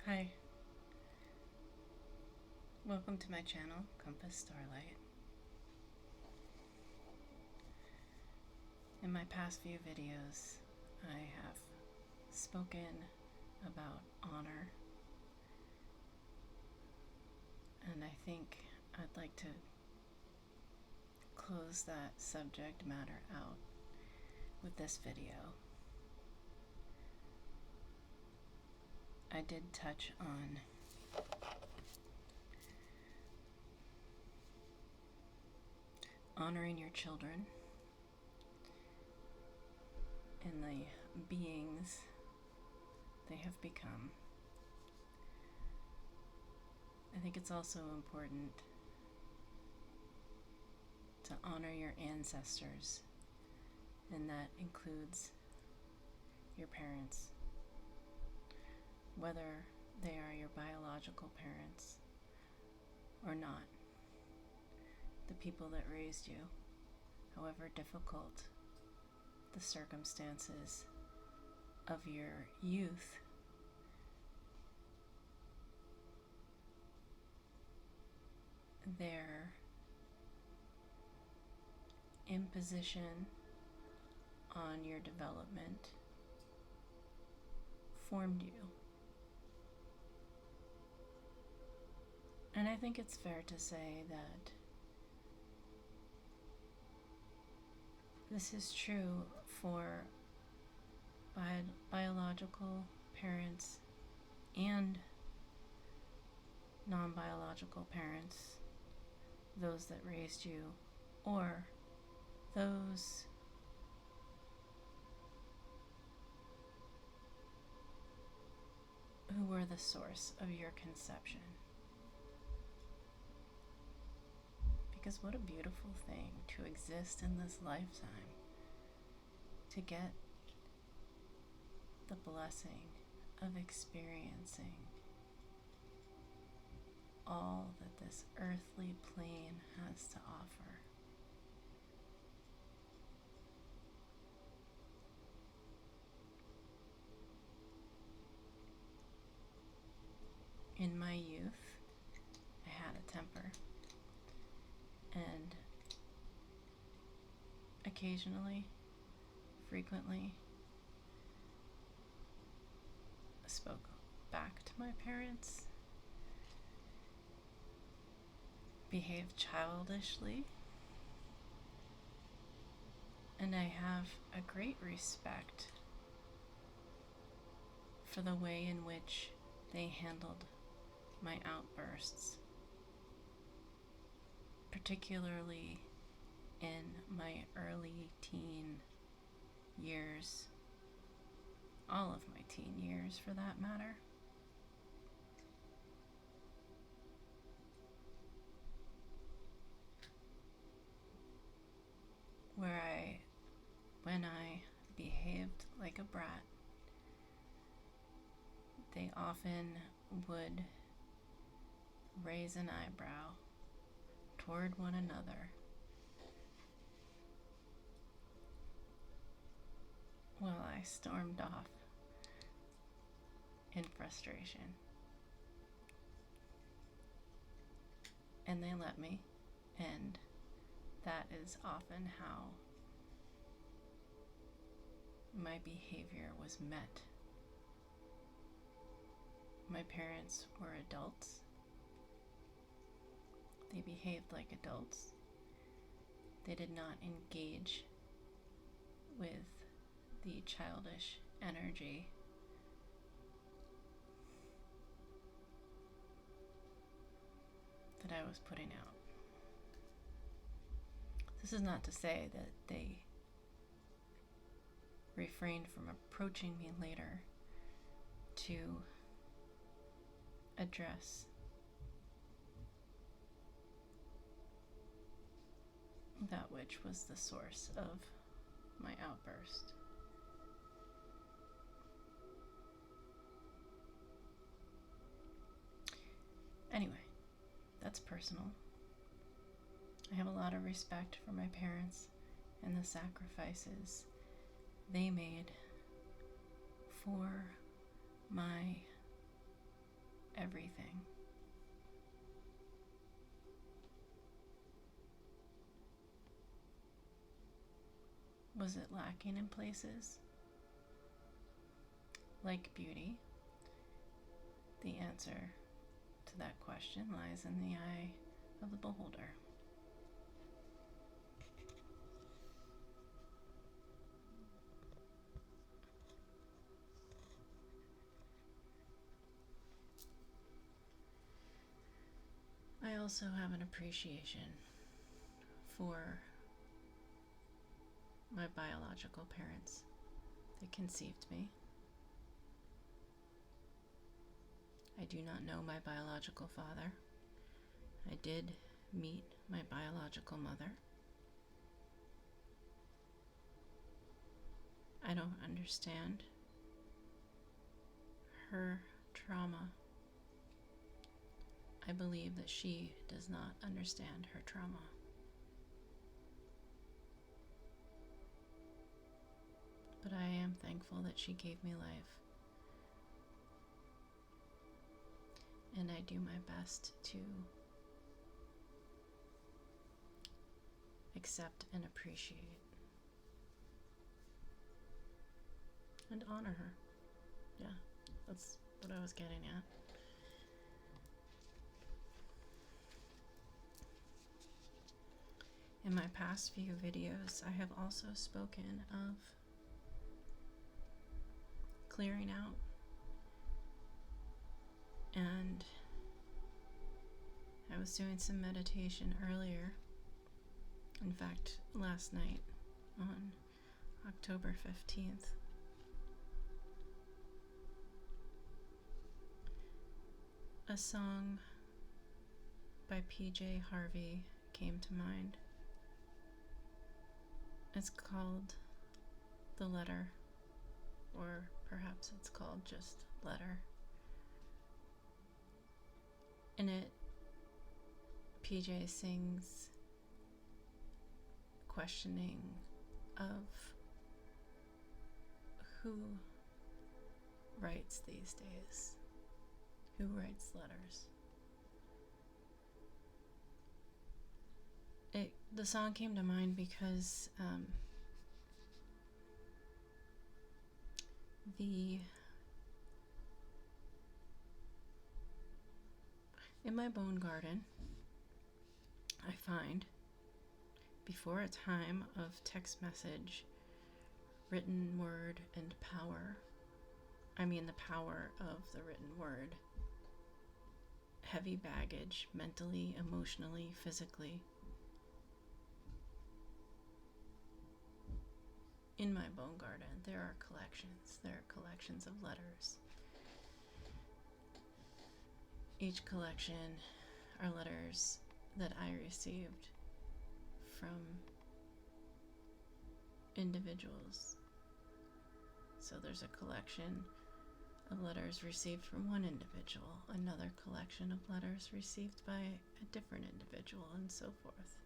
Hi, welcome to my channel, Compass Starlight. In my past few videos, I have spoken about honor, and I think I'd like to close that subject matter out with this video. I did touch on honoring your children and the beings they have become. I think it's also important to honor your ancestors, and that includes your parents, whether they are your biological parents or not. The people that raised you, however difficult the circumstances of your youth, their imposition on your development formed you. And I think it's fair to say that this is true for biological parents and non-biological parents, those that raised you, or those who were the source of your conception. Because what a beautiful thing to exist in this lifetime, to get the blessing of experiencing all that this earthly plane has to offer. In my youth, I had a temper, and occasionally, frequently, spoke back to my parents, behaved childishly, and I have a great respect for the way in which they handled my outbursts, particularly in my early teen years, all of my teen years for that matter. When I behaved like a brat, they often would raise an eyebrow toward one another while I stormed off in frustration. And they let me, and that is often how my behavior was met. My parents were adults. They behaved like adults. They did not engage with the childish energy that I was putting out. This is not to say that they refrained from approaching me later to address that which was the source of my outburst. Anyway, that's personal. I have a lot of respect for my parents and the sacrifices they made for my everything. Was it lacking in places? Like beauty, the answer to that question lies in the eye of the beholder. I also have an appreciation for my biological parents that conceived me. I do not know my biological father. I did meet my biological mother. I don't understand her trauma. I believe that she does not understand her trauma. But I am thankful that she gave me life. And I do my best to accept and appreciate and honor her. Yeah, that's what I was getting at. In my past few videos, I have also spoken of clearing out and I was doing some meditation earlier. In fact, last night on October 15th. A song by PJ Harvey came to mind. It's called The Letter, or perhaps it's called just Letter. In it, PJ sings questioning of who writes these days, who writes letters. The song came to mind because in my bone garden, I find, before a time of text message, written word, and power, I mean the power of the written word, heavy baggage, mentally, emotionally, physically. In my bone garden, there are collections. There are collections of letters. Each collection are letters that I received from individuals. So there's a collection of letters received from one individual, another collection of letters received by a different individual, and so forth.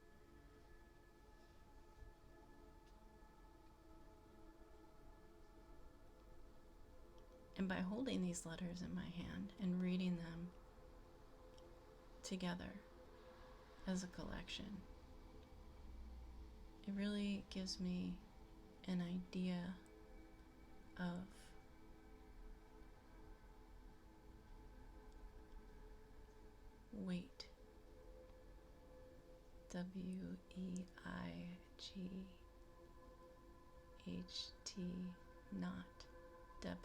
And by holding these letters in my hand and reading them together as a collection, it really gives me an idea of weight. WEIGHT, not WAIT.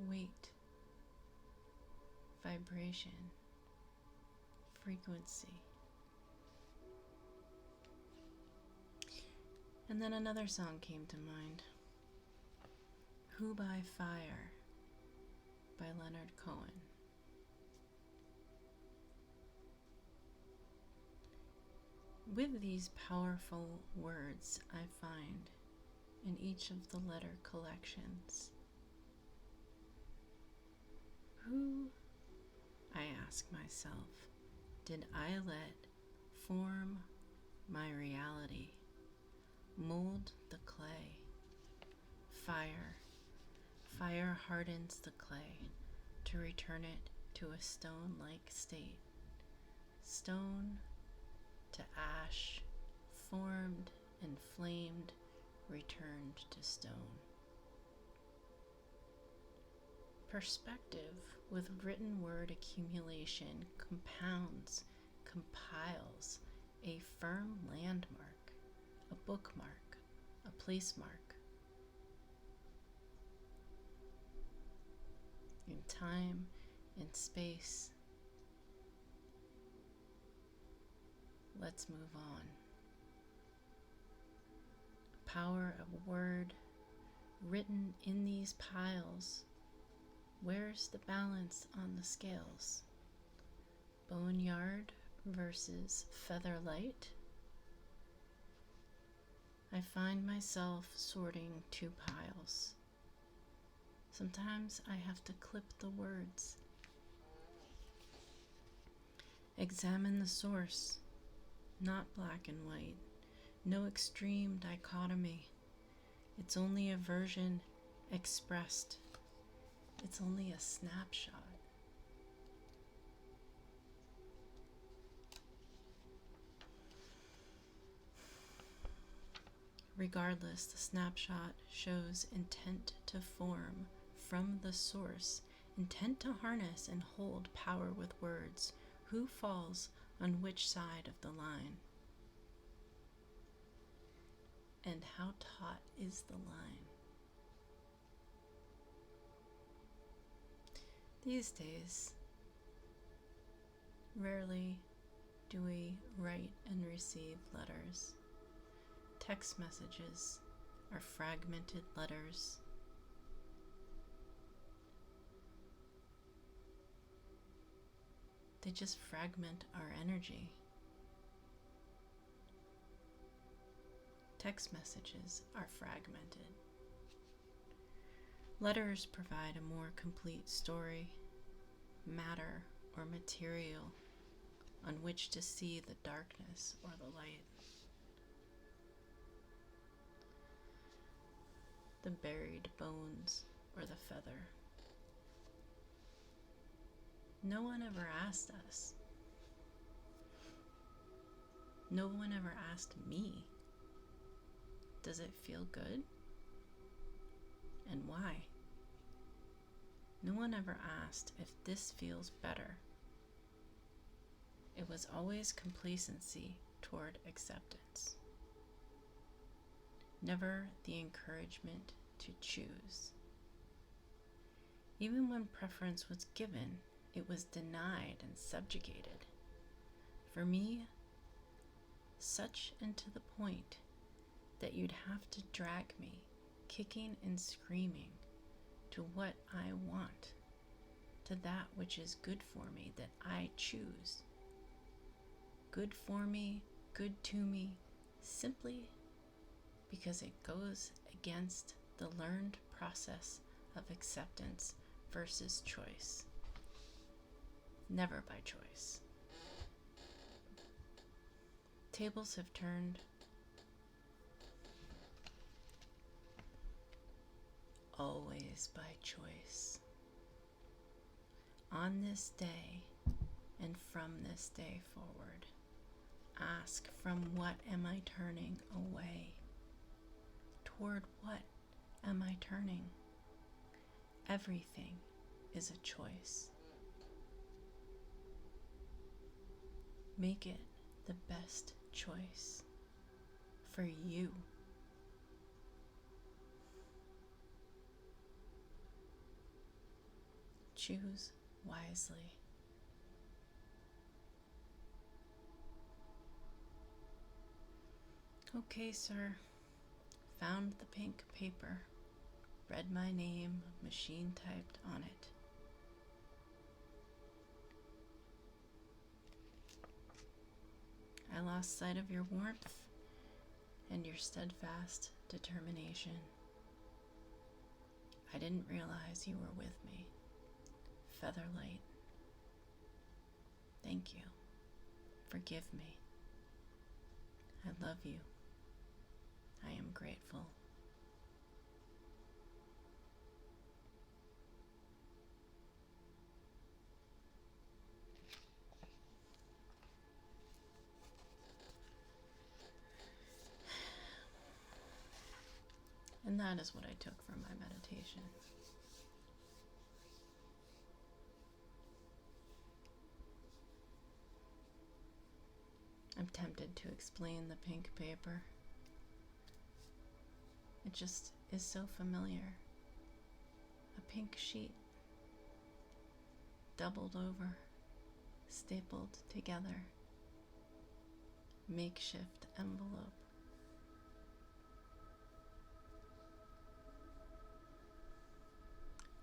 Weight, vibration, frequency. And then another song came to mind, Who by Fire by Leonard Cohen. With these powerful words I find in each of the letter collections, who, I ask myself, did I let form my reality, mold the clay, fire Fire hardens the clay to return it to a stone-like state. Stone to ash, formed and flamed, returned to stone. Perspective with written word accumulation compounds, compiles a firm landmark, a bookmark, a place mark. In time, in space, let's move on. Power of word written in these piles. Where's the balance on the scales? Boneyard versus featherlight. I find myself sorting two piles. Sometimes I have to clip the words. Examine the source, not black and white, no extreme dichotomy. It's only a version expressed. It's only a snapshot. Regardless, the snapshot shows intent to form from the source, intent to harness and hold power with words. Who falls on which side of the line? And how taut is the line? These days, rarely do we write and receive letters. Text messages are fragmented letters. They just fragment our energy. Text messages are fragmented. Letters provide a more complete story, matter, or material on which to see the darkness or the light. The buried bones or the feather. No one ever asked us. No one ever asked me, does it feel good? And why? No one ever asked if this feels better. It was always complacency toward acceptance. Never the encouragement to choose. Even when preference was given, it was denied and subjugated. For me, such and to the point that you'd have to drag me, kicking and screaming, to what I want, to that which is good for me, that I choose. Good for me, good to me, simply because it goes against the learned process of acceptance versus choice. Never by choice. Tables have turned. Always by choice. On this day and from this day forward, ask, from what am I turning away? Toward what am I turning? Everything is a choice. Make it the best choice for you. Choose wisely. Okay, sir. Found the pink paper. Read my name, machine typed on it. I lost sight of your warmth and your steadfast determination. I didn't realize you were with me. Featherlight. Thank you. Forgive me. I love you. I am grateful. And that is what I took from my meditation. I'm tempted to explain the pink paper. It just is so familiar. A pink sheet, doubled over, stapled together, makeshift envelope.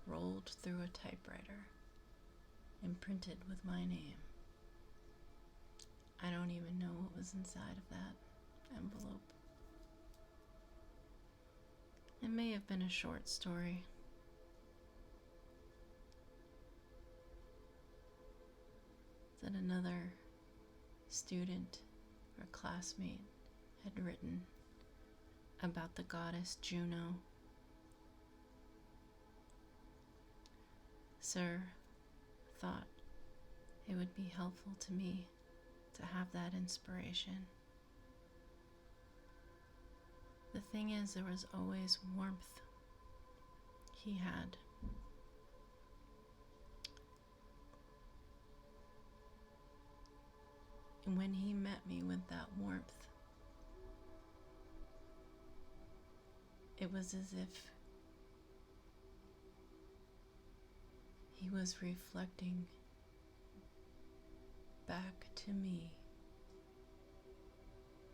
Rolled through a typewriter, imprinted with my name. I don't even know what was inside of that envelope. It may have been a short story. That another student or classmate had written about the goddess Juno. Sir thought it would be helpful to me to have that inspiration. The thing is, there was always warmth he had. And when he met me with that warmth, it was as if he was reflecting back to me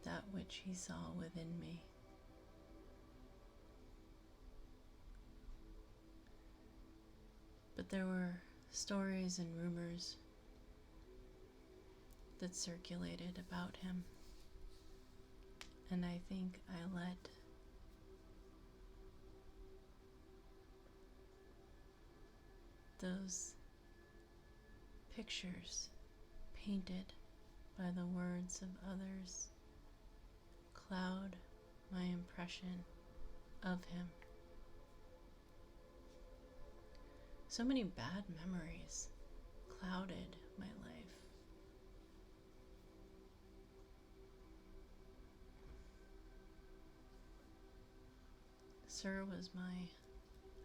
that which he saw within me. But there were stories and rumors that circulated about him, and I think I let those pictures painted by the words of others cloud my impression of him. So many bad memories clouded my life. Sir was my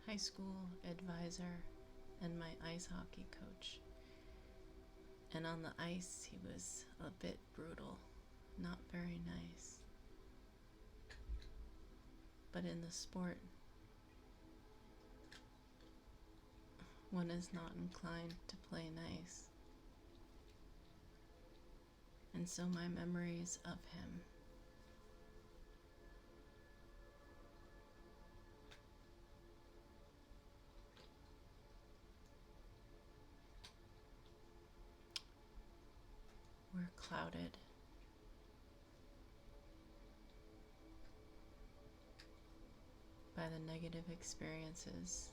high school advisor and my ice hockey coach. And on the ice, he was a bit brutal, not very nice. But in the sport, one is not inclined to play nice. And so my memories of him were clouded by the negative experiences,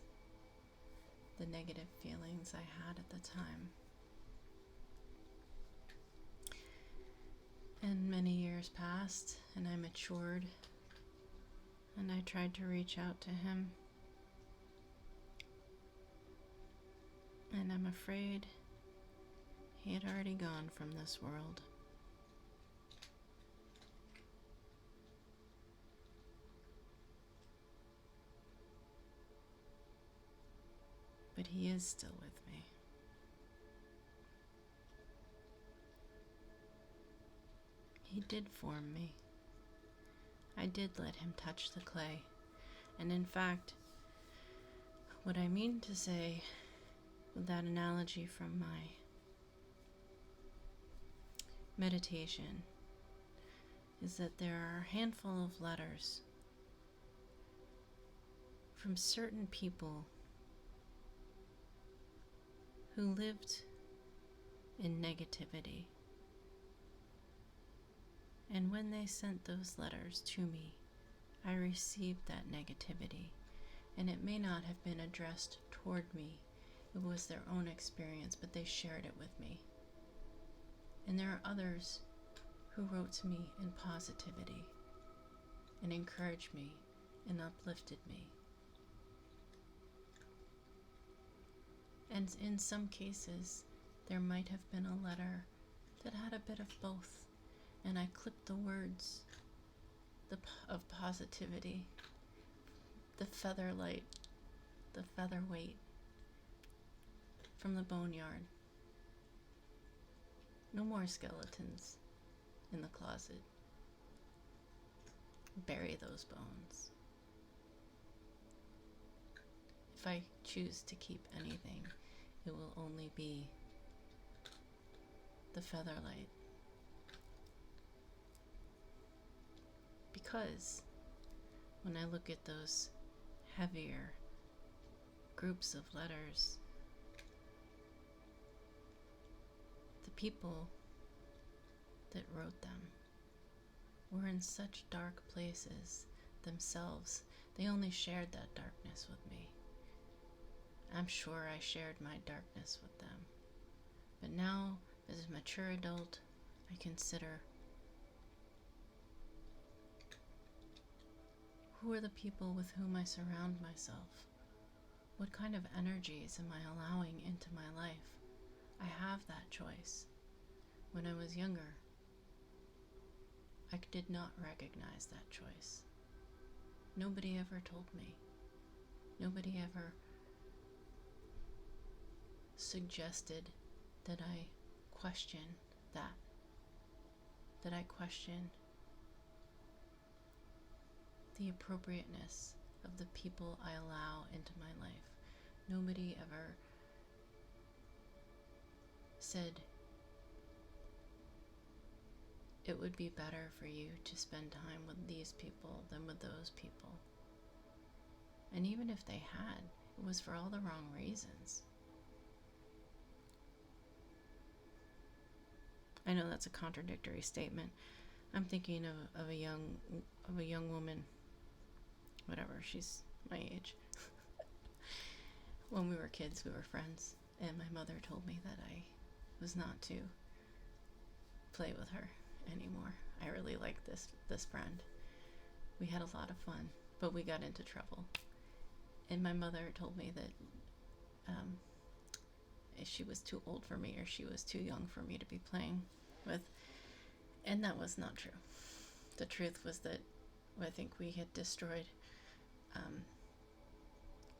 the negative feelings I had at the time. And many years passed, and I matured, and I tried to reach out to him. And I'm afraid he had already gone from this world. But he is still with me. He did form me. I did let him touch the clay. And in fact, what I mean to say with that analogy from my meditation is that there are a handful of letters from certain people who lived in negativity. And when they sent those letters to me, I received that negativity. And it may not have been addressed toward me. It was their own experience, but they shared it with me. And there are others who wrote to me in positivity and encouraged me and uplifted me. And in some cases, there might have been a letter that had a bit of both, and I clipped the words of positivity the featherlight, the featherweight from the boneyard. No more skeletons in the closet. Bury those bones. If I choose to keep anything, it will only be the featherlight. Because when I look at those heavier groups of letters, the people that wrote them were in such dark places themselves. They only shared that darkness with me. I'm sure I shared my darkness with them. But now, as a mature adult, I consider, who are the people with whom I surround myself? What kind of energies am I allowing into my life? I have that choice. When I was younger, I did not recognize that choice. Nobody ever told me. Nobody ever suggested that I question that I question the appropriateness of the people I allow into my life. Nobody ever said it would be better for you to spend time with these people than with those people. And even if they had, it was for all the wrong reasons. I know that's a contradictory statement. I'm thinking of a young woman, whatever, she's my age. When we were kids, we were friends, and my mother told me that I was not to play with her anymore. I really liked this friend. We had a lot of fun, but we got into trouble. And my mother told me that she was too old for me, or she was too young for me to be playing with. And that was not true. The truth was that I think we had destroyed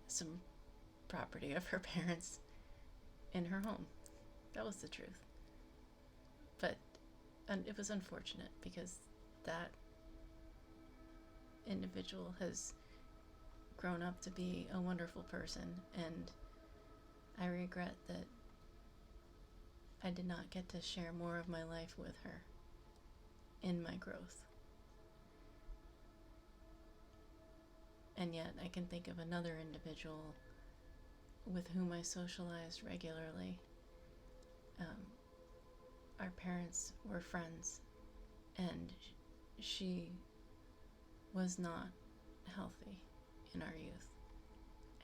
some property of her parents in her home. That was the truth. But it was unfortunate because that individual has grown up to be a wonderful person, and I regret that I did not get to share more of my life with her in my growth. And yet I can think of another individual with whom I socialized regularly. Our parents were friends, and she was not healthy in our youth.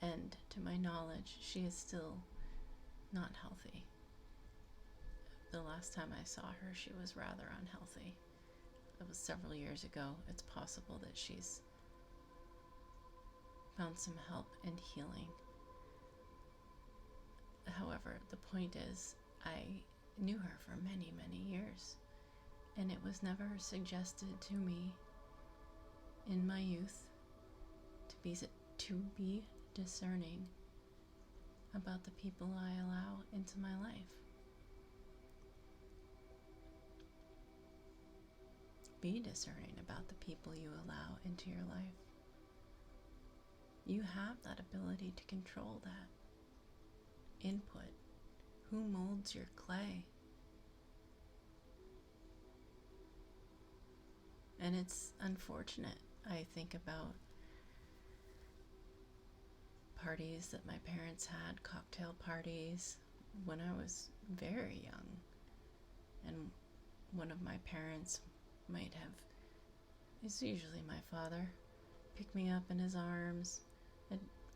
And to my knowledge, she is still not healthy. The last time I saw her, she was rather unhealthy. It was several years ago. It's possible that she's found some help and healing. However, the point is, I knew her for many, many years, and it was never suggested to me in my youth to be discerning about the people I allow into my life. Be discerning about the people you allow into your life. You have that ability to control that input. Who molds your clay? And it's unfortunate. I think about parties that my parents had, cocktail parties, when I was very young. And one of my parents might have, it's usually my father, pick me up in his arms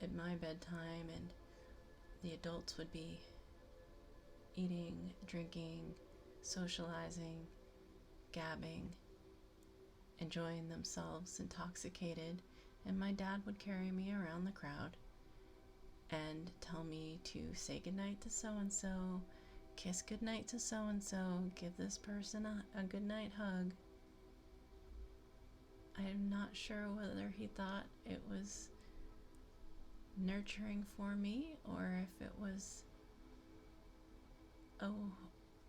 at my bedtime, and the adults would be eating, drinking, socializing, gabbing, enjoying themselves, intoxicated, and my dad would carry me around the crowd and tell me to say goodnight to so-and-so, kiss goodnight to so-and-so, give this person a goodnight hug. I'm not sure whether he thought it was nurturing for me, or if it was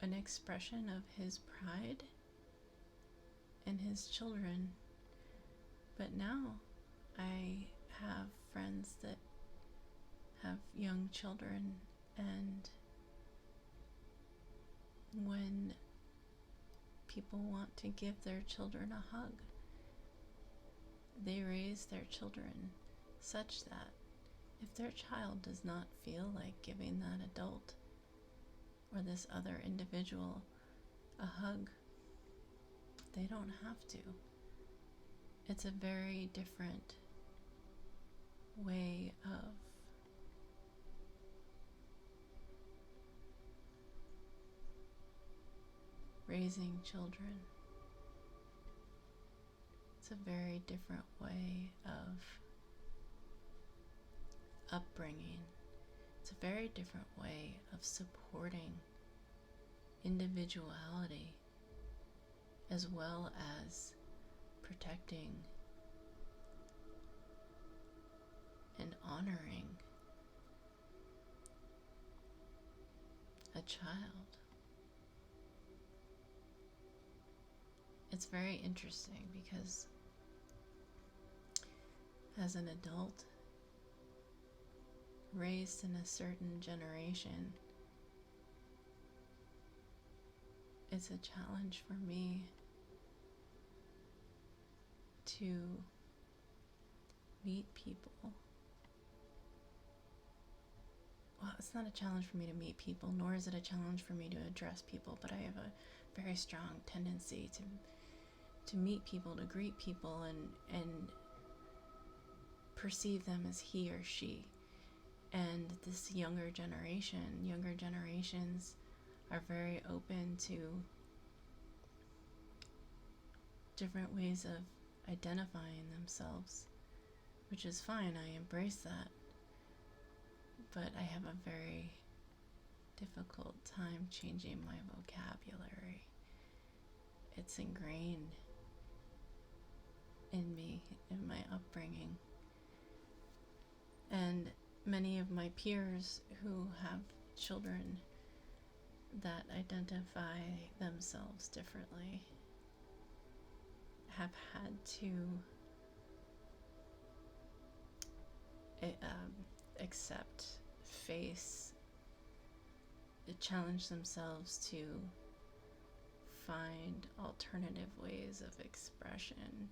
an expression of his pride in his children. But now I have friends that have young children, and when people want to give their children a hug, they raise their children such that if their child does not feel like giving that adult or this other individual a hug, they don't have to. It's a very different way of raising children. It's a very different way of upbringing. It's a very different way of supporting individuality as well as protecting and honoring a child. It's very interesting because as an adult raised in a certain generation, it's a challenge for me to meet people. Well, it's not a challenge for me to meet people, nor is it a challenge for me to address people, but I have a very strong tendency to meet people, to greet people, and perceive them as he or she. And this younger generations are very open to different ways of identifying themselves, which is fine. I embrace that. But I have a very difficult time changing my vocabulary. It's ingrained in me, in my upbringing. And many of my peers who have children that identify themselves differently have had to accept, face, challenge themselves to find alternative ways of expression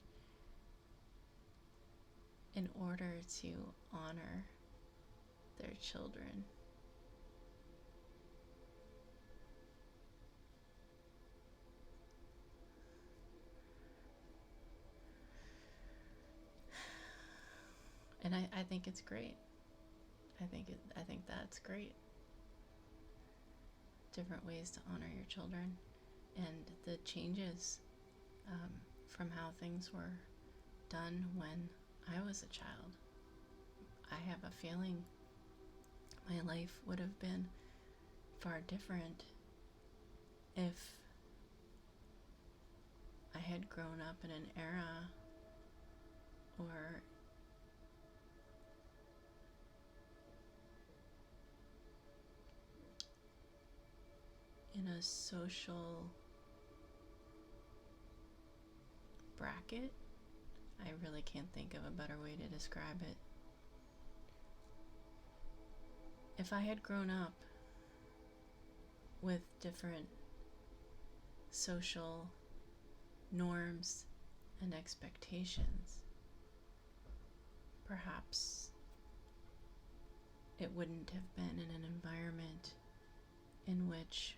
in order to honor their children. And I think it's great. I think that's great. Different ways to honor your children, and the changes from how things were done when I was a child. I have a feeling my life would have been far different if I had grown up in an era or in a social bracket. I really can't think of a better way to describe it. If I had grown up with different social norms and expectations, perhaps it wouldn't have been in an environment in which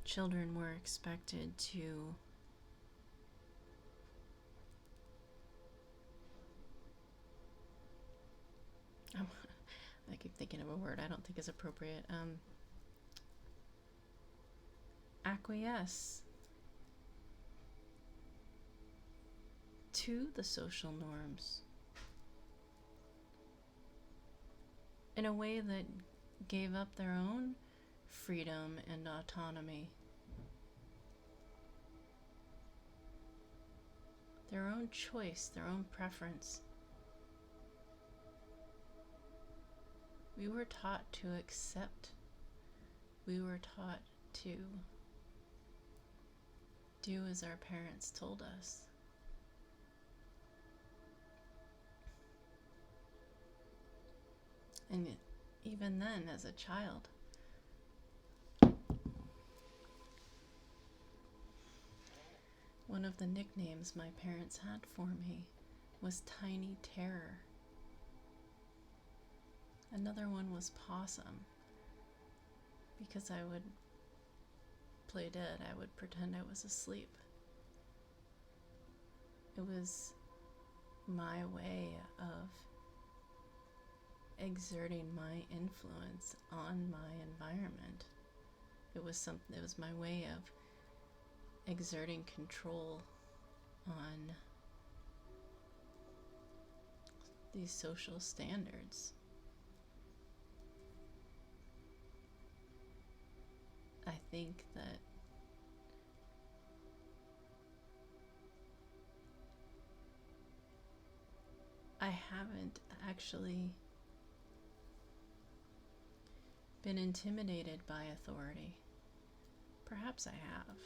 children were expected to I keep thinking of a word I don't think is appropriate. Acquiesce to the social norms in a way that gave up their own freedom and autonomy, their own choice, their own preference. We were taught to accept. We were taught to do as our parents told us. And even then, as a child, one of the nicknames my parents had for me was Tiny Terror. Another one was Possum, because I would play dead. I would pretend I was asleep. It was my way of exerting my influence on my environment. It was my way of exerting control on these social standards. I think that I haven't actually been intimidated by authority. Perhaps I have,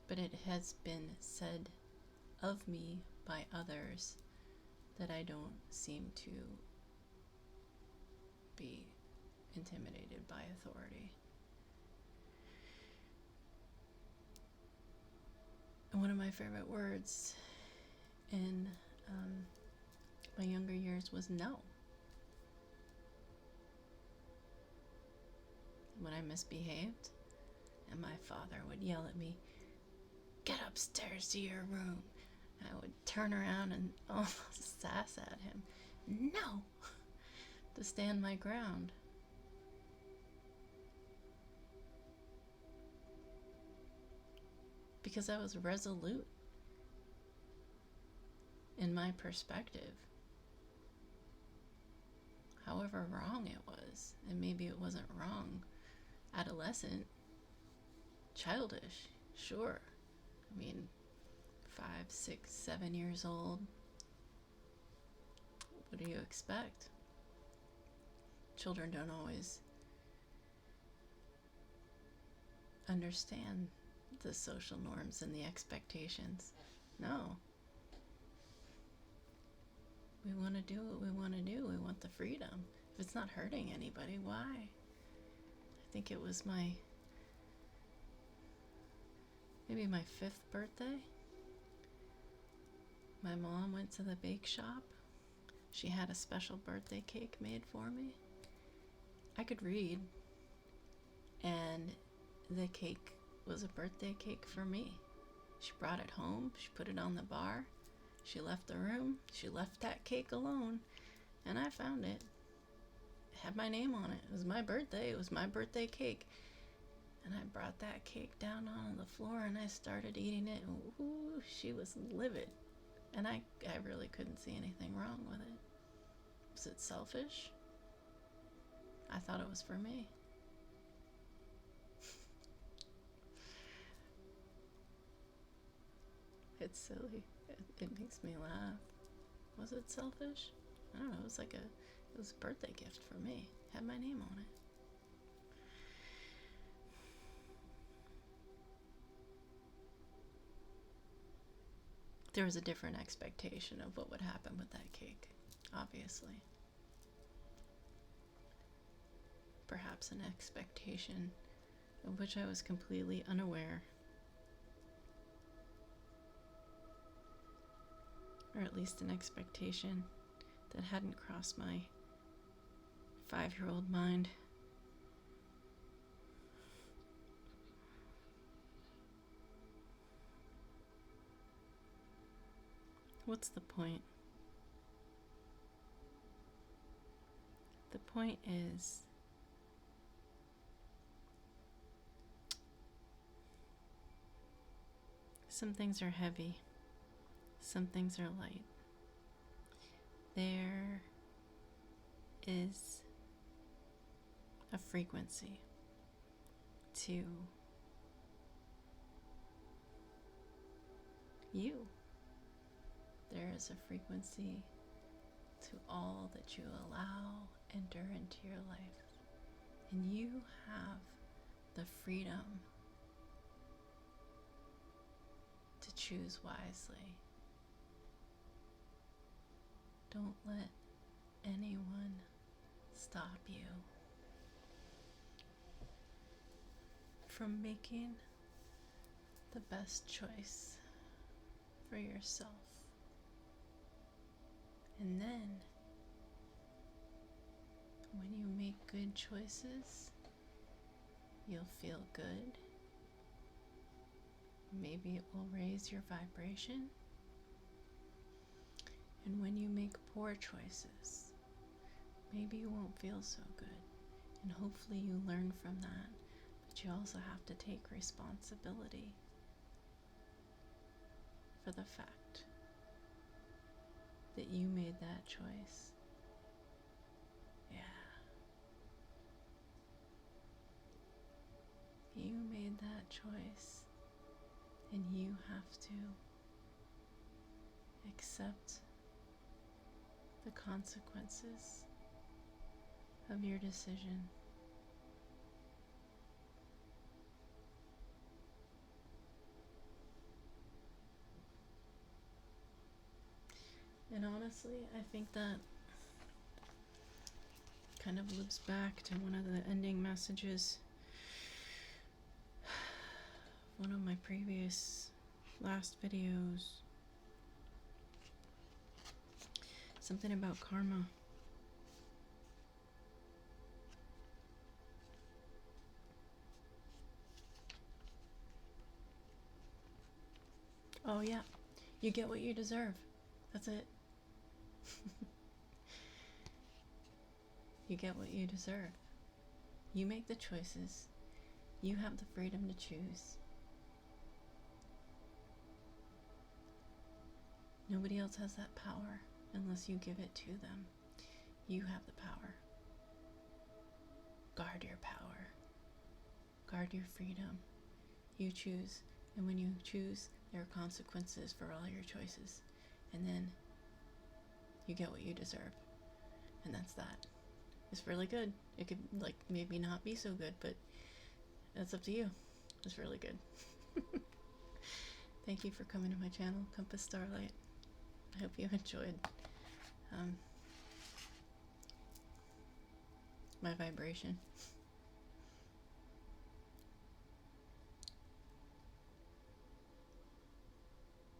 but it has been said of me by others that I don't seem to be intimidated by authority. And one of my favorite words in my younger years was no. When I misbehaved, and my father would yell at me, "Get upstairs to your room," I would turn around and almost sass at him, "No," to stand my ground. Because I was resolute in my perspective. However wrong it was, and maybe it wasn't wrong. Adolescent, childish, sure. I mean, 5, 6, 7 years old. What do you expect? Children don't always understand the social norms and the expectations. No. We want to do what we want to do. We want the freedom. If it's not hurting anybody, why? I think it was maybe my 5th birthday. My mom went to the bake shop. She had a special birthday cake made for me. I could read, and the cake was a birthday cake for me. She brought it home. She put it on the bar. She left the room. She left that cake alone, and I found it. It had my name on it. It was my birthday. It was my birthday cake. And I brought that cake down on the floor, and I started eating it, and ooh, she was livid. And I really couldn't see anything wrong with it. Was it selfish? I thought it was for me. It's silly. It makes me laugh. Was it selfish? I don't know. It was a birthday gift for me. It had my name on it. There was a different expectation of what would happen with that cake, obviously. Perhaps an expectation of which I was completely unaware. Or at least an expectation that hadn't crossed my 5-year-old mind. What's the point? The point is some things are heavy, some things are light. There is a frequency to you. There is a frequency to all that you allow enter into your life. And you have the freedom to choose wisely. Don't let anyone stop you from making the best choice for yourself. And then, when you make good choices, you'll feel good. Maybe it will raise your vibration. And when you make poor choices, maybe you won't feel so good. And hopefully you learn from that. But you also have to take responsibility for the fact that you made that choice. Yeah. You made that choice, and you have to accept the consequences of your decision. And honestly, I think that kind of loops back to one of the ending messages, one of my previous last videos. Something about karma. Oh yeah, you get what you deserve. That's it. You get what you deserve. You make the choices. You have the freedom to choose. Nobody else has that power unless you give it to them. You have the power. Guard your power. Guard your freedom. You choose, and when you choose, there are consequences for all your choices. And then you get what you deserve. And that's that. It's really good. It could, like, maybe not be so good, but that's up to you. It's really good. Thank you for coming to my channel, Compass Starlight. I hope you enjoyed my vibration.